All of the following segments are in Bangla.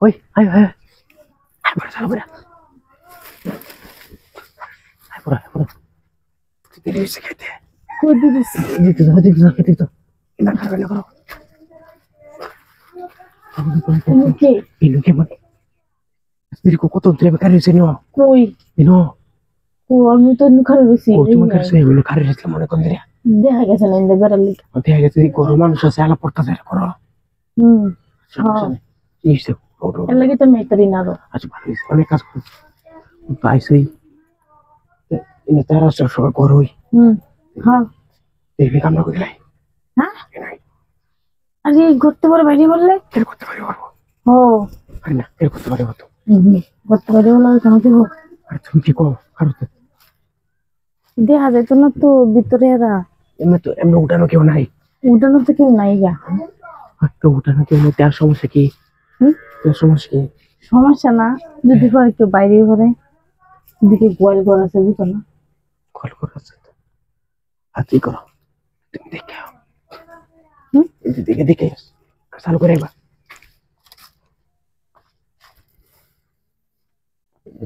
ওই আয় আয় আয় পড়া চালু করে আয় পড়া দেরি হয়েছে খেতে কই দিস দিতে তো না খাবে না করো তুমি কে এই লোকে মানে স্ত্রীকে কত দূরে বেকার হয়েছে কই নো ও আমি তো খারাপ হইছি ও তোমার কাছে এগুলো কারে রেখে মনে কোন দিরা দেখা গেছে না ইন্দে বেড়ালি দেখা গেছে গরু মানুষ আছে আলা পড়তে করো সমস্যা নেই এই সব এর লাগি তো মেতারি না রো আচ্ছা ভালো হয়েছে অনেক কাজ করছি তো আইসই এনে তারা সবাই করোই হ্যাঁ দেখবি কামনা করে লাই হ্যাঁ আরে ঘুরতে পারে বাইরে বললে এর করতে পারি পারবো ও আরে না এর করতে পারি হতো ঘুরতে পারে বলে কেন দেবো আর তুমি কি কো আর দেখা যায় তো না তো ভিতরে এরা এমনি উঠানো কেউ নাই উঠানো তো কেউ নাই গা তো উঠানো কেউ নেই তার সমস্যা কি সমস্যা কি সমস্যা না যদি পরে কেউ বাইরে করে দিকে গোয়াল ঘর আছে বুঝো না কল করে আছে আর কি করো তুমি দেখে দেখে দেখে চালু করে একবার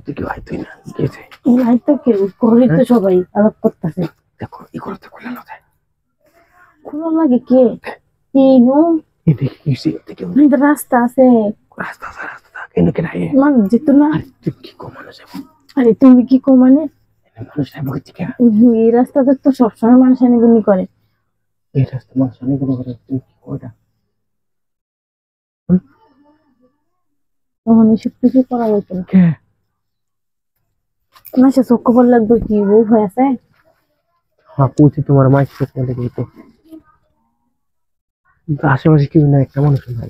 কি হয় তুই না গেছে নাই তো কেউ ঘরে তো সবাই আলাপ করতেছে দেখো ই করতে খুলে না খোলা লাগে কে নো রাস্তা আছে রাস্তা কেন কেন মানে যেত না তুই কি কো মানুষ আরে তুমি কি কো মানে মানুষ এই রাস্তাতে তো সবসময় মানুষ আনিগুনি করে এই রাস্তা মানুষ আনিগুনি করে তুমি কি ওটা তখন এসব কিছু করা যেত না কে না সে চোখ খবর লাগবে কি বউ হয়ে আছে হ্যাঁ পৌঁছে তোমার মাইক চোখ লাগবে তো কিন্তু আশেপাশে কেউ নাই একটা মানুষ নাই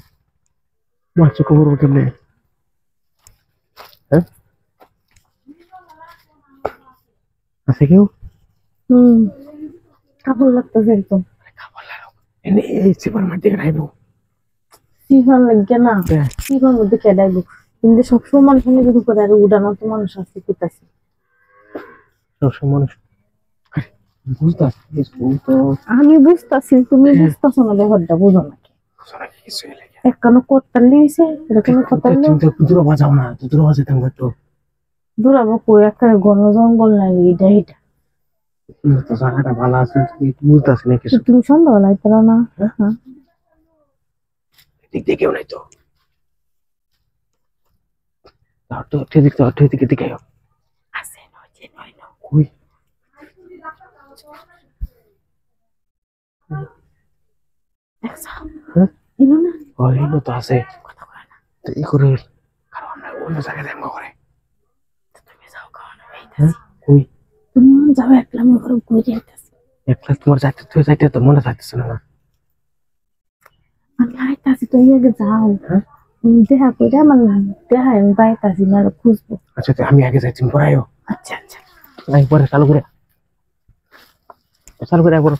মাছ চোখ খবর কেমনে হ্যাঁ আছে কেউ কাপড় লাগতেছে একদম খাবার লাগাও এনে এই সিপার মাটি রাখবো সিফান লাগে না সিফান মধ্যে খেয়ে দেখবো কিন্তু সবসময় মানুষ আনিগুনি করে আর উড়ানো তো মানুষ আছে কোথাছে সবসময় মানুষ আমি বুঝতেছি তুমি বুঝতেছো না ব্যাপারটা বুঝো নাকি একখানো কত্তার লিয়েছে এটা কোনো কত্তার দূর বাজাও না দূর বাজাতে একটু দূরাবো কই একটা ঘন জঙ্গল নাই এটা এটা তো জায়গাটা ভালো আছে বুঝতেছি না কিছু তুমি সন্ধ্যাবেলা আইতে না হ্যাঁ দিক দিয়ে কেউ নাই তো ঠিক দিকে আছে নয় যে নয় না কই দেখছো ইনো না ইনো তো আছে কথা বলে না তো ই করে কারণ আমরা অন্য জায়গায় যাবো করে তুমি যাও খাওয়ানো কই তুমি যাও একলা আমি ঘরে ঘুরে আইতাছি একলা তোমার যাইতে তুই যাইতে তো মনে থাকতেছে না আমি আইতাছি তুমি আগে যাও দেখা করে আমার দেখা আমি পাইতাছি না খুঁজবো আচ্ছা আমি আগে যাই তুমি পরে আয়ো আচ্ছা আচ্ছা পরে চালু করে পরে